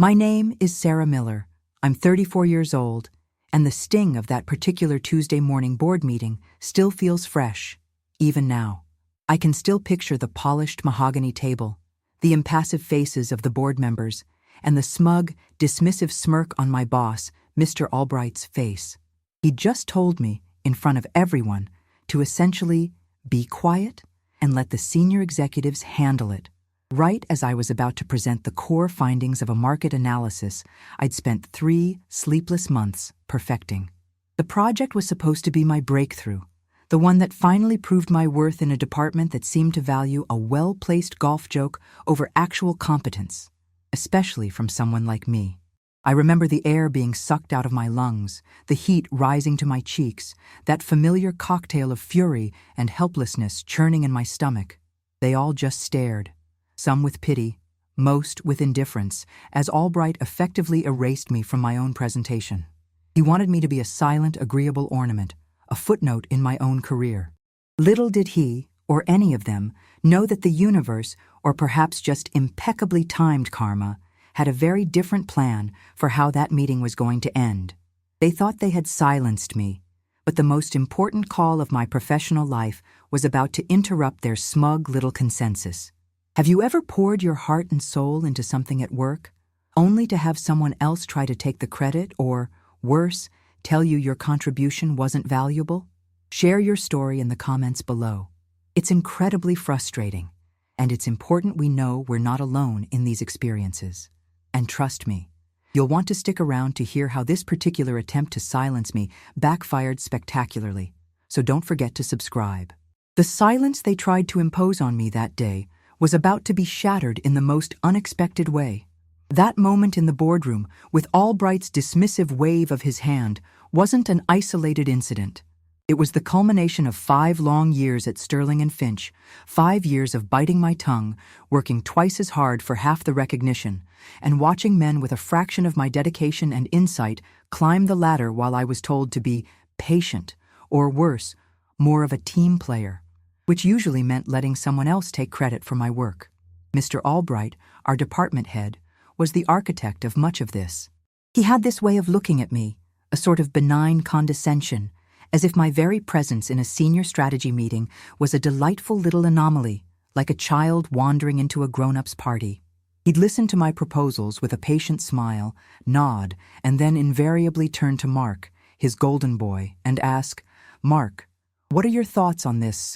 My name is Sarah Miller. I'm 34 years old, and the sting of that particular Tuesday morning board meeting still feels fresh, even now. I can still picture the polished mahogany table, the impassive faces of the board members, and the smug, dismissive smirk on my boss, Mr. Albright's face. He just told me, in front of everyone, to essentially be quiet and let the senior executives handle it, right as I was about to present the core findings of a market analysis I'd spent 3 sleepless months perfecting. The project was supposed to be my breakthrough, the one that finally proved my worth in a department that seemed to value a well-placed golf joke over actual competence, especially from someone like me. I remember the air being sucked out of my lungs, the heat rising to my cheeks, that familiar cocktail of fury and helplessness churning in my stomach. They all just stared, some with pity, most with indifference, as Albright effectively erased me from my own presentation. He wanted me to be a silent, agreeable ornament, a footnote in my own career. Little did he, or any of them, know that the universe, or perhaps just impeccably timed karma, had a very different plan for how that meeting was going to end. They thought they had silenced me, but the most important call of my professional life was about to interrupt their smug little consensus. Have you ever poured your heart and soul into something at work, only to have someone else try to take the credit or, worse, tell you your contribution wasn't valuable? Share your story in the comments below. It's incredibly frustrating, and it's important we know we're not alone in these experiences. And trust me, you'll want to stick around to hear how this particular attempt to silence me backfired spectacularly, so don't forget to subscribe. The silence they tried to impose on me that day was about to be shattered in the most unexpected way. That moment in the boardroom, with Albright's dismissive wave of his hand, wasn't an isolated incident. It was the culmination of 5 long years at Sterling and Finch, 5 years of biting my tongue, working twice as hard for half the recognition, and watching men with a fraction of my dedication and insight climb the ladder while I was told to be patient, or worse, more of a team player, which usually meant letting someone else take credit for my work. Mr. Albright, our department head, was the architect of much of this. He had this way of looking at me, a sort of benign condescension, as if my very presence in a senior strategy meeting was a delightful little anomaly, like a child wandering into a grown-up's party. He'd listen to my proposals with a patient smile, nod, and then invariably turn to Mark, his golden boy, and ask, "Mark, what are your thoughts on this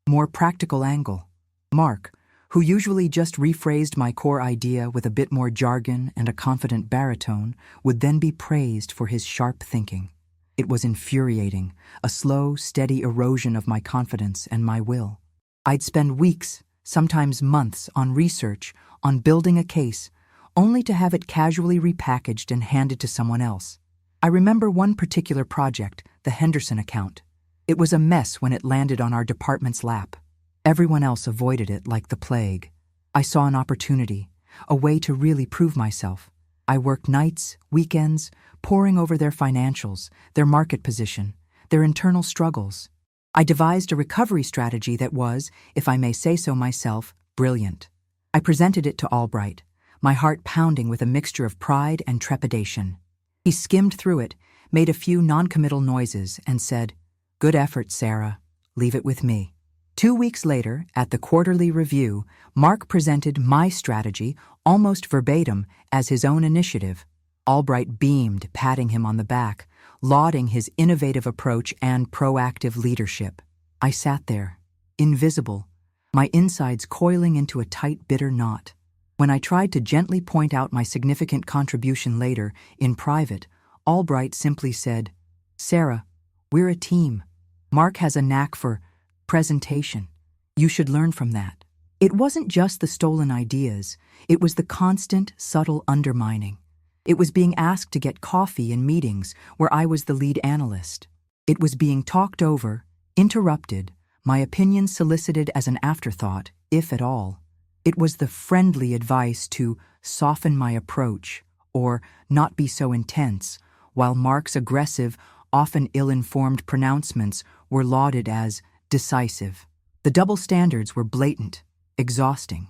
more practical angle?" Mark, who usually just rephrased my core idea with a bit more jargon and a confident baritone, would then be praised for his sharp thinking. It was infuriating, a slow, steady erosion of my confidence and my will. I'd spend weeks, sometimes months, on research, on building a case, only to have it casually repackaged and handed to someone else. I remember one particular project, the Henderson account. It was a mess when it landed on our department's lap. Everyone else avoided it like the plague. I saw an opportunity, a way to really prove myself. I worked nights, weekends, poring over their financials, their market position, their internal struggles. I devised a recovery strategy that was, if I may say so myself, brilliant. I presented it to Albright, my heart pounding with a mixture of pride and trepidation. He skimmed through it, made a few non-committal noises, and said, "Good effort, Sarah. Leave it with me." 2 weeks later, at the quarterly review, Mark presented my strategy almost verbatim as his own initiative. Albright beamed, patting him on the back, lauding his innovative approach and proactive leadership. I sat there, invisible, my insides coiling into a tight, bitter knot. When I tried to gently point out my significant contribution later, in private, Albright simply said, "Sarah, we're a team. Mark has a knack for presentation. You should learn from that." It wasn't just the stolen ideas, it was the constant, subtle undermining. It was being asked to get coffee in meetings where I was the lead analyst. It was being talked over, interrupted, my opinion solicited as an afterthought, if at all. It was the friendly advice to soften my approach or not be so intense, while Mark's aggressive, often ill-informed pronouncements were lauded as decisive. The double standards were blatant, exhausting.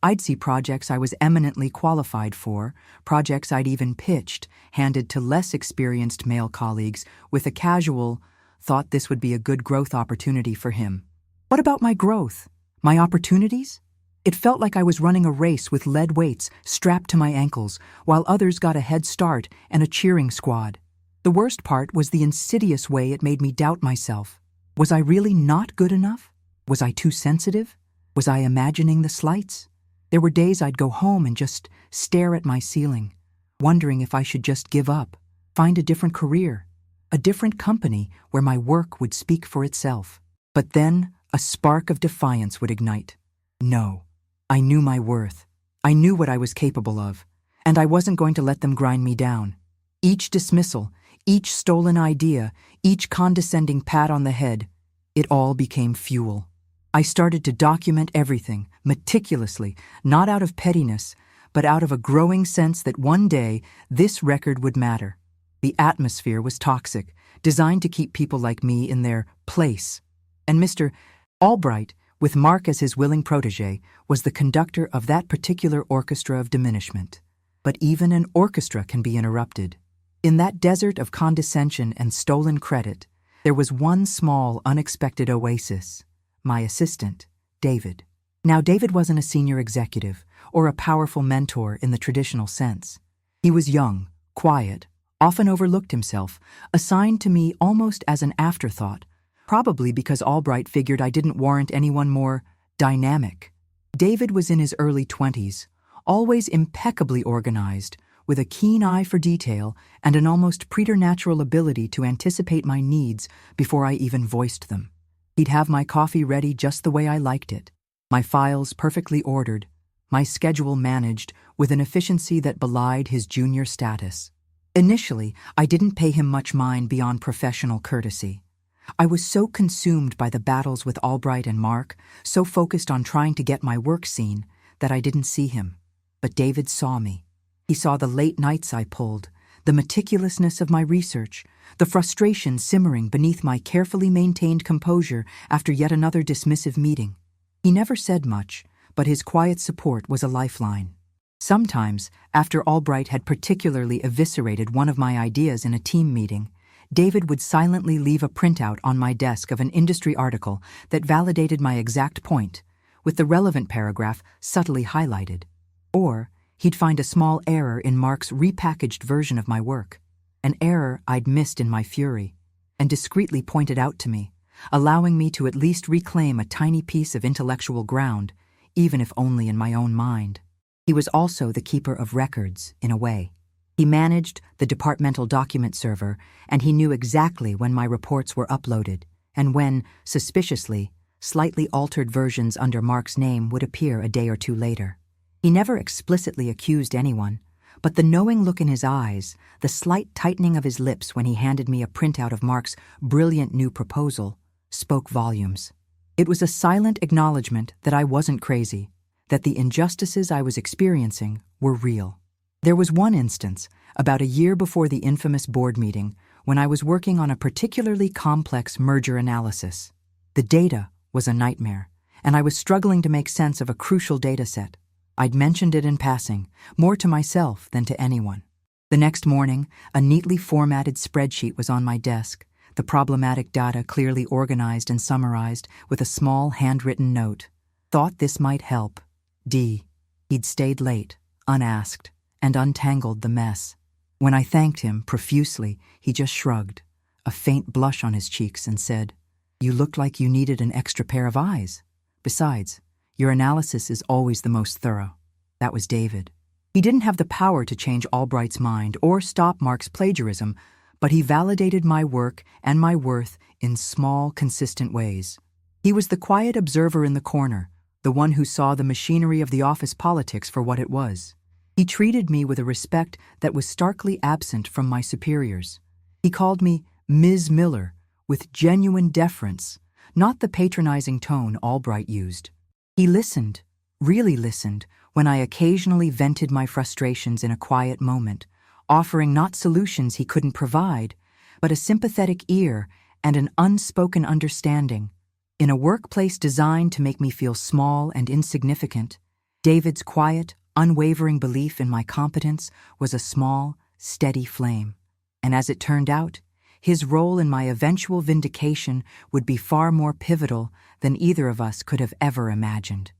I'd see projects I was eminently qualified for, projects I'd even pitched, handed to less experienced male colleagues with a casual, thought this would be a good growth opportunity for him. What about my growth? My opportunities? It felt like I was running a race with lead weights strapped to my ankles, while others got a head start and a cheering squad. The worst part was the insidious way it made me doubt myself. Was I really not good enough? Was I too sensitive? Was I imagining the slights? There were days I'd go home and just stare at my ceiling, wondering if I should just give up, find a different career, a different company where my work would speak for itself. But then a spark of defiance would ignite. No, I knew my worth. I knew what I was capable of, and I wasn't going to let them grind me down. Each dismissal, each stolen idea, each condescending pat on the head, it all became fuel. I started to document everything, meticulously, not out of pettiness, but out of a growing sense that one day this record would matter. The atmosphere was toxic, designed to keep people like me in their place. And Mr. Albright, with Mark as his willing protege, was the conductor of that particular orchestra of diminishment. But even an orchestra can be interrupted. In that desert of condescension and stolen credit, there was one small, unexpected oasis. My assistant, David. Now, David wasn't a senior executive or a powerful mentor in the traditional sense. He was young, quiet, often overlooked himself, assigned to me almost as an afterthought, probably because Albright figured I didn't warrant anyone more dynamic. David was in his early 20s, always impeccably organized, with a keen eye for detail and an almost preternatural ability to anticipate my needs before I even voiced them. He'd have my coffee ready just the way I liked it, my files perfectly ordered, my schedule managed with an efficiency that belied his junior status. Initially, I didn't pay him much mind beyond professional courtesy. I was so consumed by the battles with Albright and Mark, so focused on trying to get my work seen, that I didn't see him. But David saw me. He saw the late nights I pulled, the meticulousness of my research, the frustration simmering beneath my carefully maintained composure after yet another dismissive meeting. He never said much, but his quiet support was a lifeline. Sometimes, after Albright had particularly eviscerated one of my ideas in a team meeting, David would silently leave a printout on my desk of an industry article that validated my exact point, with the relevant paragraph subtly highlighted. Or he'd find a small error in Mark's repackaged version of my work, an error I'd missed in my fury, and discreetly point it out to me, allowing me to at least reclaim a tiny piece of intellectual ground, even if only in my own mind. He was also the keeper of records, in a way. He managed the departmental document server, and he knew exactly when my reports were uploaded, and when, suspiciously, slightly altered versions under Mark's name would appear a day or two later. He never explicitly accused anyone, but the knowing look in his eyes, the slight tightening of his lips when he handed me a printout of Mark's brilliant new proposal, spoke volumes. It was a silent acknowledgement that I wasn't crazy, that the injustices I was experiencing were real. There was one instance, about a year before the infamous board meeting, when I was working on a particularly complex merger analysis. The data was a nightmare, and I was struggling to make sense of a crucial data set. I'd mentioned it in passing, more to myself than to anyone. The next morning, a neatly formatted spreadsheet was on my desk, the problematic data clearly organized and summarized with a small handwritten note. Thought this might help. D. He'd stayed late, unasked, and untangled the mess. When I thanked him profusely, he just shrugged, a faint blush on his cheeks, and said, "You looked like you needed an extra pair of eyes. Besides, your analysis is always the most thorough." That was David. He didn't have the power to change Albright's mind or stop Mark's plagiarism, but he validated my work and my worth in small, consistent ways. He was the quiet observer in the corner, the one who saw the machinery of the office politics for what it was. He treated me with a respect that was starkly absent from my superiors. He called me Ms. Miller with genuine deference, not the patronizing tone Albright used. He listened, really listened, when I occasionally vented my frustrations in a quiet moment, offering not solutions he couldn't provide, but a sympathetic ear and an unspoken understanding. In a workplace designed to make me feel small and insignificant, David's quiet, unwavering belief in my competence was a small, steady flame. And as it turned out, his role in my eventual vindication would be far more pivotal than either of us could have ever imagined.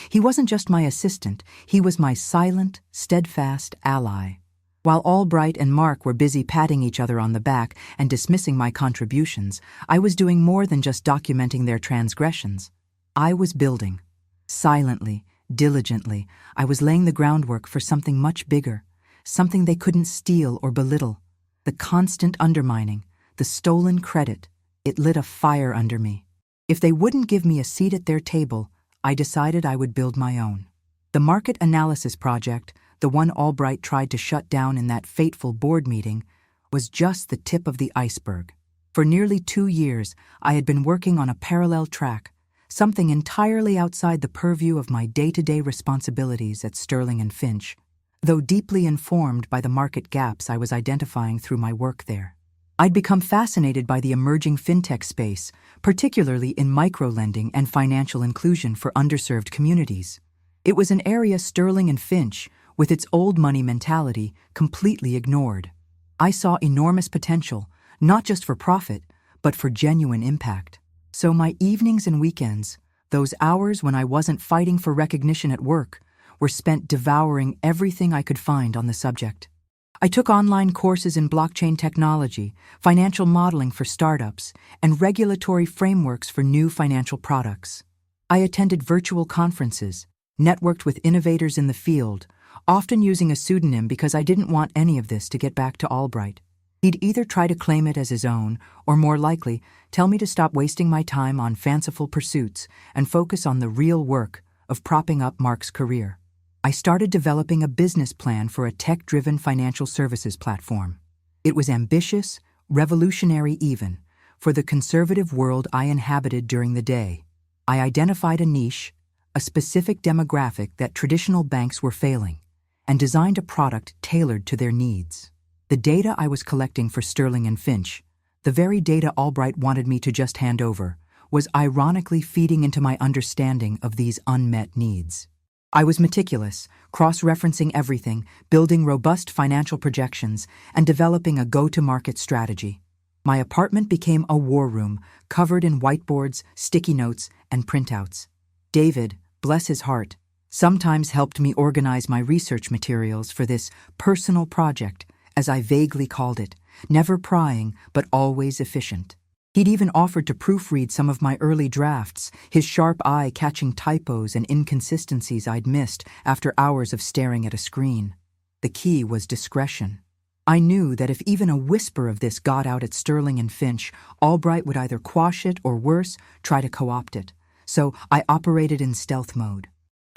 He wasn't just my assistant, he was my silent, steadfast ally. While Albright and Mark were busy patting each other on the back and dismissing my contributions, I was doing more than just documenting their transgressions. I was building. Silently, diligently, I was laying the groundwork for something much bigger, something they couldn't steal or belittle. The constant undermining, the stolen credit, it lit a fire under me. If they wouldn't give me a seat at their table, I decided I would build my own. The market analysis project, the one Albright tried to shut down in that fateful board meeting, was just the tip of the iceberg. For nearly 2 years, I had been working on a parallel track, something entirely outside the purview of my day-to-day responsibilities at Sterling & Finch, though deeply informed by the market gaps I was identifying through my work there. I'd become fascinated by the emerging fintech space, particularly in microlending and financial inclusion for underserved communities. It was an area Sterling & Finch, with its old money mentality, completely ignored. I saw enormous potential, not just for profit, but for genuine impact. So my evenings and weekends, those hours when I wasn't fighting for recognition at work, were spent devouring everything I could find on the subject. I took online courses in blockchain technology, financial modeling for startups, and regulatory frameworks for new financial products. I attended virtual conferences, networked with innovators in the field, often using a pseudonym because I didn't want any of this to get back to Albright. He'd either try to claim it as his own, or more likely, tell me to stop wasting my time on fanciful pursuits and focus on the real work of propping up Mark's career. I started developing a business plan for a tech-driven financial services platform. It was ambitious, revolutionary even, for the conservative world I inhabited during the day. I identified a niche, a specific demographic that traditional banks were failing, and designed a product tailored to their needs. The data I was collecting for Sterling & Finch, the very data Albright wanted me to just hand over, was ironically feeding into my understanding of these unmet needs. I was meticulous, cross-referencing everything, building robust financial projections, and developing a go-to-market strategy. My apartment became a war room, covered in whiteboards, sticky notes, and printouts. David, bless his heart, sometimes helped me organize my research materials for this personal project, as I vaguely called it, never prying but always efficient. He'd even offered to proofread some of my early drafts, his sharp eye catching typos and inconsistencies I'd missed after hours of staring at a screen. The key was discretion. I knew that if even a whisper of this got out at Sterling & Finch, Albright would either quash it or worse, try to co-opt it. So I operated in stealth mode.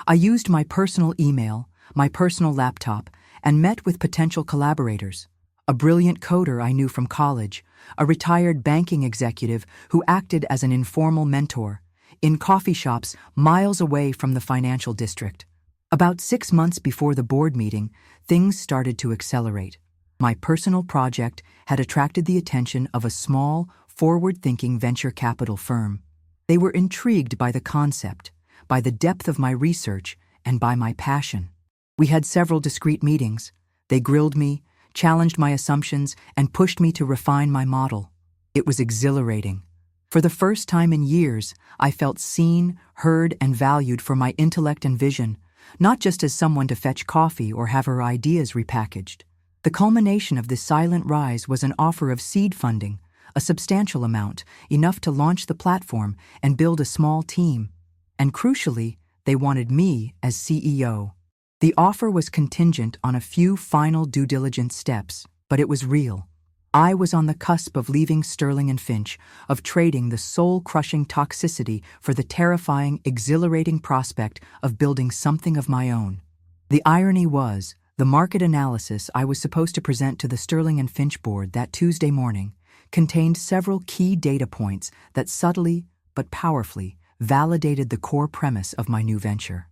I used my personal email, my personal laptop, and met with potential collaborators. A brilliant coder I knew from college, a retired banking executive who acted as an informal mentor, in coffee shops miles away from the financial district. About 6 months before the board meeting, things started to accelerate. My personal project had attracted the attention of a small, forward-thinking venture capital firm. They were intrigued by the concept, by the depth of my research, and by my passion. We had several discrete meetings. They grilled me, challenged my assumptions, and pushed me to refine my model. It was exhilarating. For the first time in years, I felt seen, heard, and valued for my intellect and vision, not just as someone to fetch coffee or have her ideas repackaged. The culmination of this silent rise was an offer of seed funding, a substantial amount, enough to launch the platform and build a small team. And crucially, they wanted me as CEO. The offer was contingent on a few final due diligence steps, but it was real. I was on the cusp of leaving Sterling & Finch, of trading the soul-crushing toxicity for the terrifying, exhilarating prospect of building something of my own. The irony was, the market analysis I was supposed to present to the Sterling & Finch board that Tuesday morning contained several key data points that subtly, but powerfully, validated the core premise of my new venture.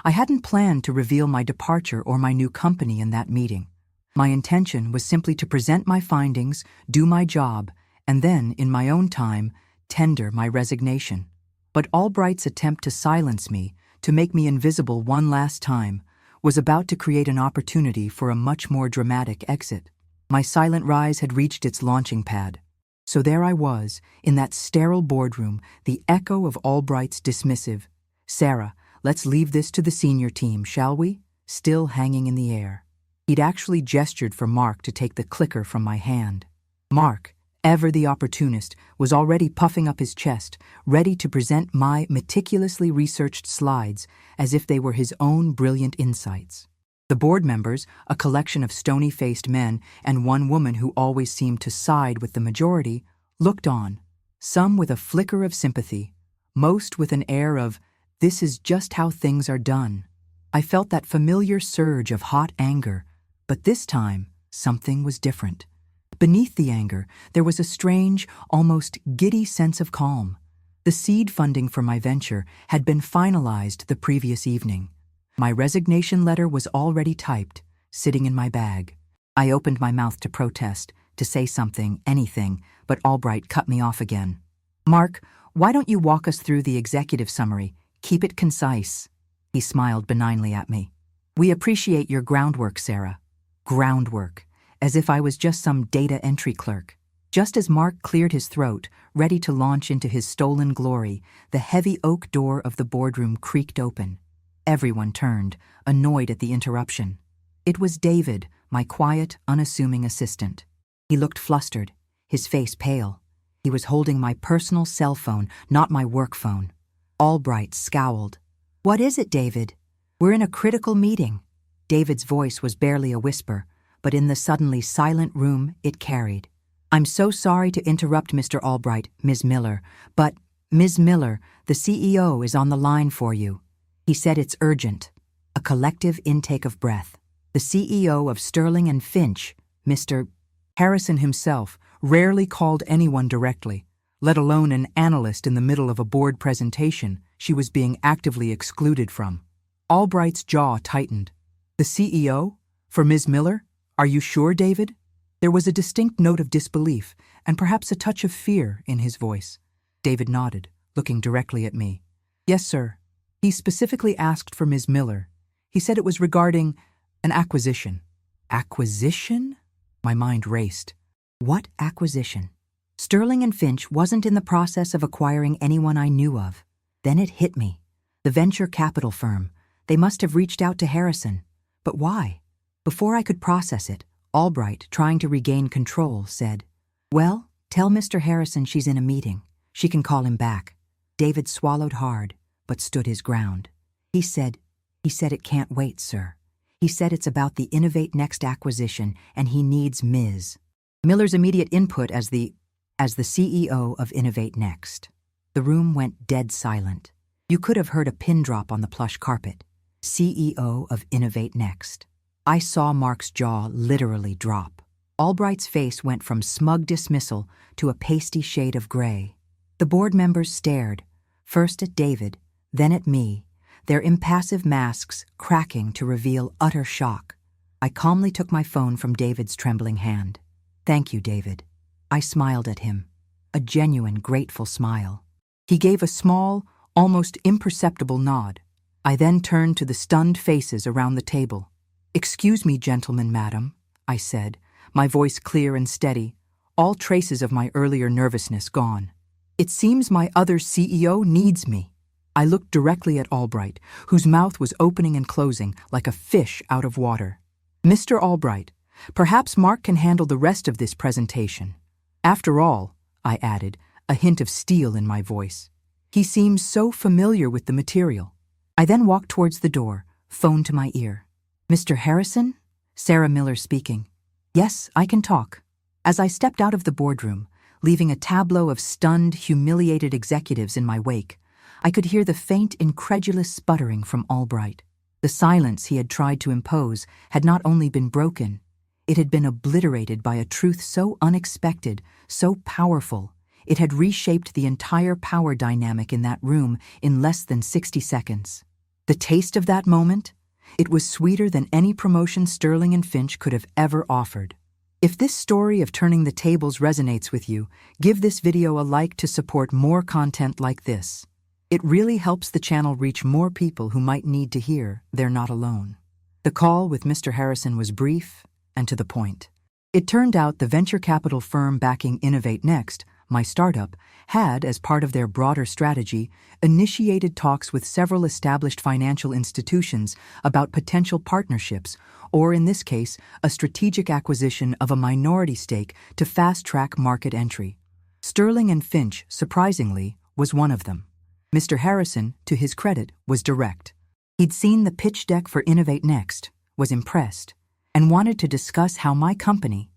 I hadn't planned to reveal my departure or my new company in that meeting. My intention was simply to present my findings, do my job, and then, in my own time, tender my resignation. But Albright's attempt to silence me, to make me invisible one last time, was about to create an opportunity for a much more dramatic exit. My silent rise had reached its launching pad. So there I was, in that sterile boardroom, the echo of Albright's dismissive, "Sarah, let's leave this to the senior team, shall we?" still hanging in the air. He'd actually gestured for Mark to take the clicker from my hand. Mark, ever the opportunist, was already puffing up his chest, ready to present my meticulously researched slides as if they were his own brilliant insights. The board members, a collection of stony-faced men and one woman who always seemed to side with the majority, looked on, some with a flicker of sympathy, most with an air of, "This is just how things are done." I felt that familiar surge of hot anger, but this time something was different. Beneath the anger, there was a strange, almost giddy sense of calm. The seed funding for my venture had been finalized the previous evening. My resignation letter was already typed, sitting in my bag. I opened my mouth to protest, to say something, anything, but Albright cut me off again. "Mark, why don't you walk us through the executive summary? Keep it concise." He smiled benignly at me. "We appreciate your groundwork, Sarah." Groundwork. As if I was just some data entry clerk. Just as Mark cleared his throat, ready to launch into his stolen glory, the heavy oak door of the boardroom creaked open. Everyone turned, annoyed at the interruption. It was David, my quiet, unassuming assistant. He looked flustered, his face pale. He was holding my personal cell phone, not my work phone. Albright scowled. "What is it, David?" "We're in a critical meeting." David's voice was barely a whisper, but in the suddenly silent room it carried. "I'm so sorry to interrupt, Mr. Albright, Ms. Miller, but, Ms. Miller, the CEO is on the line for you." He said it's urgent. A collective intake of breath. The CEO of Sterling and Finch, Mr. Harrison himself, rarely called anyone directly, let alone an analyst in the middle of a board presentation she was being actively excluded from. Albright's jaw tightened. "The CEO? For Ms. Miller? Are you sure, David?" There was a distinct note of disbelief and perhaps a touch of fear in his voice. David nodded, looking directly at me. "Yes, sir. He specifically asked for Ms. Miller. He said it was regarding an acquisition." Acquisition? My mind raced. What acquisition? Sterling and Finch wasn't in the process of acquiring anyone I knew of. Then it hit me. The venture capital firm. They must have reached out to Harrison. But why? Before I could process it, Albright, trying to regain control, said, "Well, tell Mr. Harrison she's in a meeting. She can call him back." David swallowed hard, but stood his ground. He said it can't wait, sir. He said it's about the Innovate Next acquisition, and he needs Ms. Miller's immediate input as the CEO of Innovate Next. The room went dead silent. You could have heard a pin drop on the plush carpet. CEO of Innovate Next. I saw Mark's jaw literally drop. Albright's face went from smug dismissal to a pasty shade of gray. The board members stared, first at David, then at me, their impassive masks cracking to reveal utter shock. I calmly took my phone from David's trembling hand. "Thank you, David." I smiled at him, a genuine, grateful smile. He gave a small, almost imperceptible nod. I then turned to the stunned faces around the table. "Excuse me, gentlemen, madam," I said, my voice clear and steady, all traces of my earlier nervousness gone. "It seems my other CEO needs me." I looked directly at Albright, whose mouth was opening and closing like a fish out of water. "Mr. Albright, perhaps Mark can handle the rest of this presentation. After all," I added, a hint of steel in my voice, "he seems so familiar with the material." I then walked towards the door, phone to my ear. "Mr. Harrison?" Sarah Miller speaking. "Yes, I can talk." As I stepped out of the boardroom, leaving a tableau of stunned, humiliated executives in my wake, I could hear the faint, incredulous sputtering from Albright. The silence he had tried to impose had not only been broken, it had been obliterated by a truth so unexpected, so powerful, it had reshaped the entire power dynamic in that room in less than 60 seconds. The taste of that moment? It was sweeter than any promotion Sterling and Finch could have ever offered. If this story of turning the tables resonates with you, give this video a like to support more content like this. It really helps the channel reach more people who might need to hear they're not alone. The call with Mr. Harrison was brief and to the point. It turned out the venture capital firm backing Innovate Next, my startup, had, as part of their broader strategy, initiated talks with several established financial institutions about potential partnerships, or in this case, a strategic acquisition of a minority stake to fast-track market entry. Sterling and Finch, surprisingly, was one of them. Mr. Harrison, to his credit, was direct. He'd seen the pitch deck for Innovate Next, was impressed, and wanted to discuss how my company,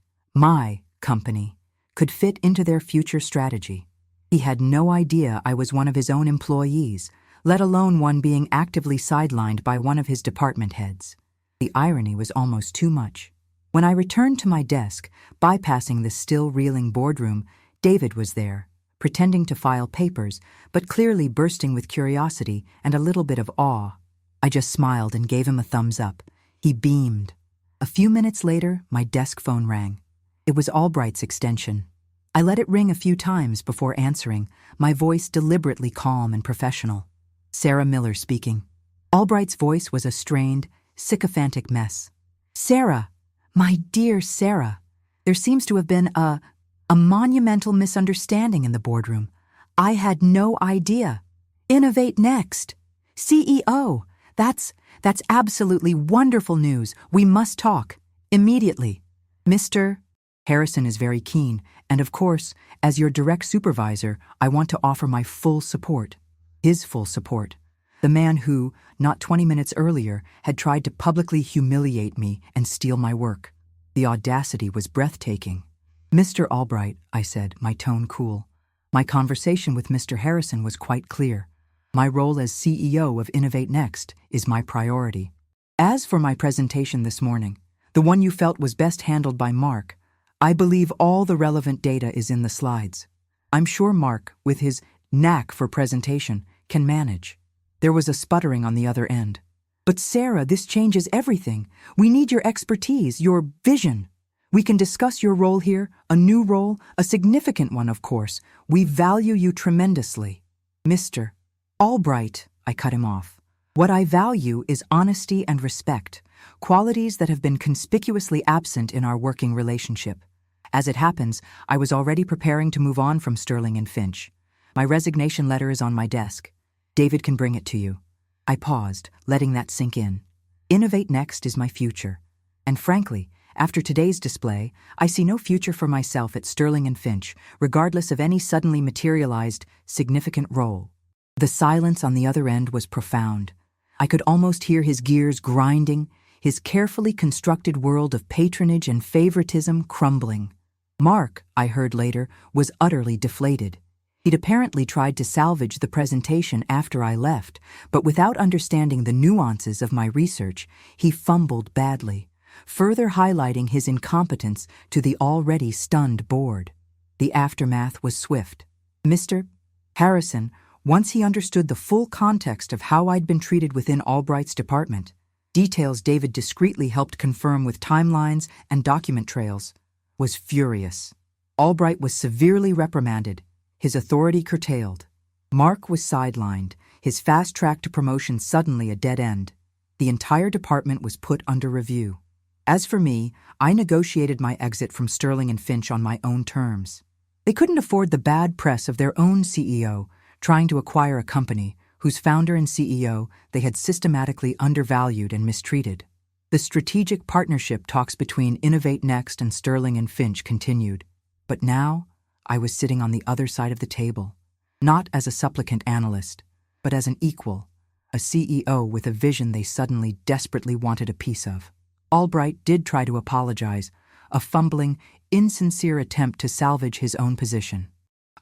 could fit into their future strategy. He had no idea I was one of his own employees, let alone one being actively sidelined by one of his department heads. The irony was almost too much. When I returned to my desk, bypassing the still reeling boardroom, David was there, pretending to file papers, but clearly bursting with curiosity and a little bit of awe. I just smiled and gave him a thumbs up. He beamed. A few minutes later, my desk phone rang. It was Albright's extension. I let it ring a few times before answering, my voice deliberately calm and professional. Sarah Miller speaking. Albright's voice was a strained, sycophantic mess. Sarah, my dear Sarah, there seems to have been a monumental misunderstanding in the boardroom. I had no idea. Innovate Next. CEO. That's absolutely wonderful news. We must talk. Immediately. Mr. Harrison is very keen, and of course, as your direct supervisor, I want to offer my full support. His full support. The man who, not 20 minutes earlier, had tried to publicly humiliate me and steal my work. The audacity was breathtaking. Mr. Albright, I said, my tone cool. My conversation with Mr. Harrison was quite clear. My role as CEO of Innovate Next is my priority. As for my presentation this morning, the one you felt was best handled by Mark, I believe all the relevant data is in the slides. I'm sure Mark, with his knack for presentation, can manage. There was a sputtering on the other end. But Sarah, this changes everything. We need your expertise, your vision. We can discuss your role here, a new role, a significant one, of course. We value you tremendously. Mr. Albright, I cut him off. What I value is honesty and respect, qualities that have been conspicuously absent in our working relationship. As it happens, I was already preparing to move on from Sterling and Finch. My resignation letter is on my desk. David can bring it to you. I paused, letting that sink in. Innovate Next is my future. And frankly, after today's display, I see no future for myself at Sterling and Finch, regardless of any suddenly materialized, significant role. The silence on the other end was profound. I could almost hear his gears grinding, his carefully constructed world of patronage and favoritism crumbling. Mark, I heard later, was utterly deflated. He'd apparently tried to salvage the presentation after I left, but without understanding the nuances of my research, he fumbled badly, further highlighting his incompetence to the already stunned board. The aftermath was swift. Mr. Harrison, once he understood the full context of how I'd been treated within Albright's department, details David discreetly helped confirm with timelines and document trails, was furious. Albright was severely reprimanded, his authority curtailed. Mark was sidelined, his fast track to promotion suddenly a dead end. The entire department was put under review. As for me, I negotiated my exit from Sterling and Finch on my own terms. They couldn't afford the bad press of their own CEO, trying to acquire a company whose founder and CEO they had systematically undervalued and mistreated. The strategic partnership talks between Innovate Next and Sterling and Finch continued. But now, I was sitting on the other side of the table, not as a supplicant analyst, but as an equal, a CEO with a vision they suddenly desperately wanted a piece of. Albright did try to apologize, a fumbling, insincere attempt to salvage his own position.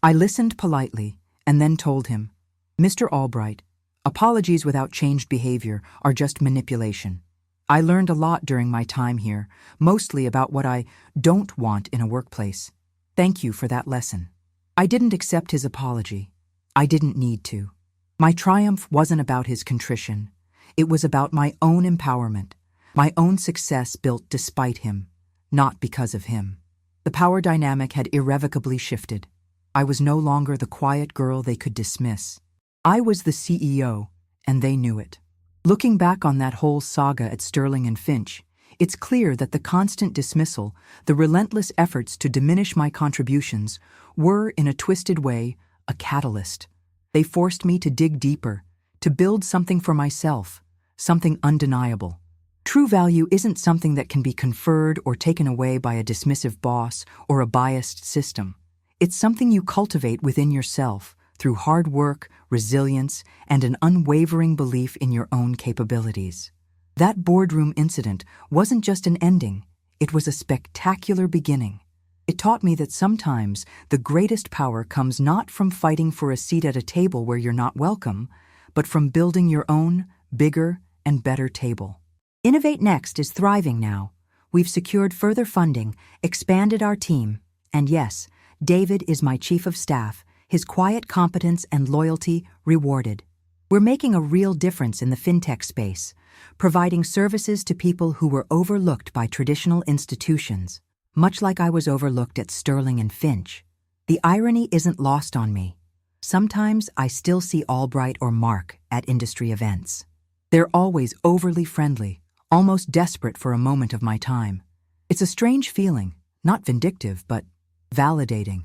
I listened politely and then told him, Mr. Albright, apologies without changed behavior are just manipulation. I learned a lot during my time here, mostly about what I don't want in a workplace. Thank you for that lesson. I didn't accept his apology. I didn't need to. My triumph wasn't about his contrition. It was about my own empowerment, my own success built despite him, not because of him. The power dynamic had irrevocably shifted. I was no longer the quiet girl they could dismiss. I was the CEO, and they knew it. Looking back on that whole saga at Sterling and Finch, it's clear that the constant dismissal, the relentless efforts to diminish my contributions, were, in a twisted way, a catalyst. They forced me to dig deeper, to build something for myself, something undeniable. True value isn't something that can be conferred or taken away by a dismissive boss or a biased system. It's something you cultivate within yourself through hard work, resilience, and an unwavering belief in your own capabilities. That boardroom incident wasn't just an ending, it was a spectacular beginning. It taught me that sometimes the greatest power comes not from fighting for a seat at a table where you're not welcome, but from building your own, bigger, and better table. Innovate Next is thriving now. We've secured further funding, expanded our team, and yes, David is my chief of staff, his quiet competence and loyalty rewarded. We're making a real difference in the fintech space, providing services to people who were overlooked by traditional institutions, much like I was overlooked at Sterling and Finch. The irony isn't lost on me. Sometimes I still see Albright or Mark at industry events. They're always overly friendly, almost desperate for a moment of my time. It's a strange feeling, not vindictive, but validating.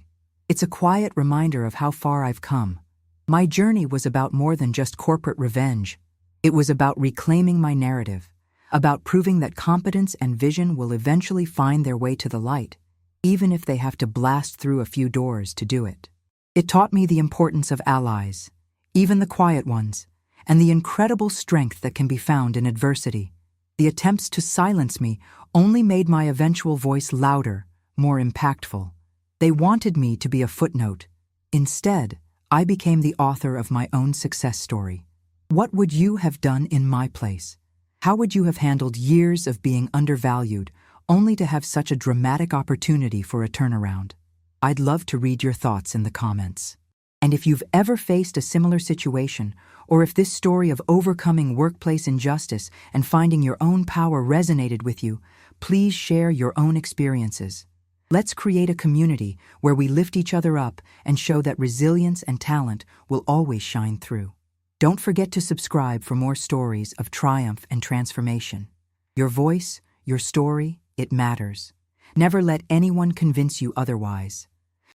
It's a quiet reminder of how far I've come. My journey was about more than just corporate revenge. It was about reclaiming my narrative, about proving that competence and vision will eventually find their way to the light, even if they have to blast through a few doors to do it. It taught me the importance of allies, even the quiet ones, and the incredible strength that can be found in adversity. The attempts to silence me only made my eventual voice louder, more impactful. They wanted me to be a footnote. Instead, I became the author of my own success story. What would you have done in my place? How would you have handled years of being undervalued, only to have such a dramatic opportunity for a turnaround? I'd love to read your thoughts in the comments. And if you've ever faced a similar situation, or if this story of overcoming workplace injustice and finding your own power resonated with you, please share your own experiences. Let's create a community where we lift each other up and show that resilience and talent will always shine through. Don't forget to subscribe for more stories of triumph and transformation. Your voice, your story, it matters. Never let anyone convince you otherwise.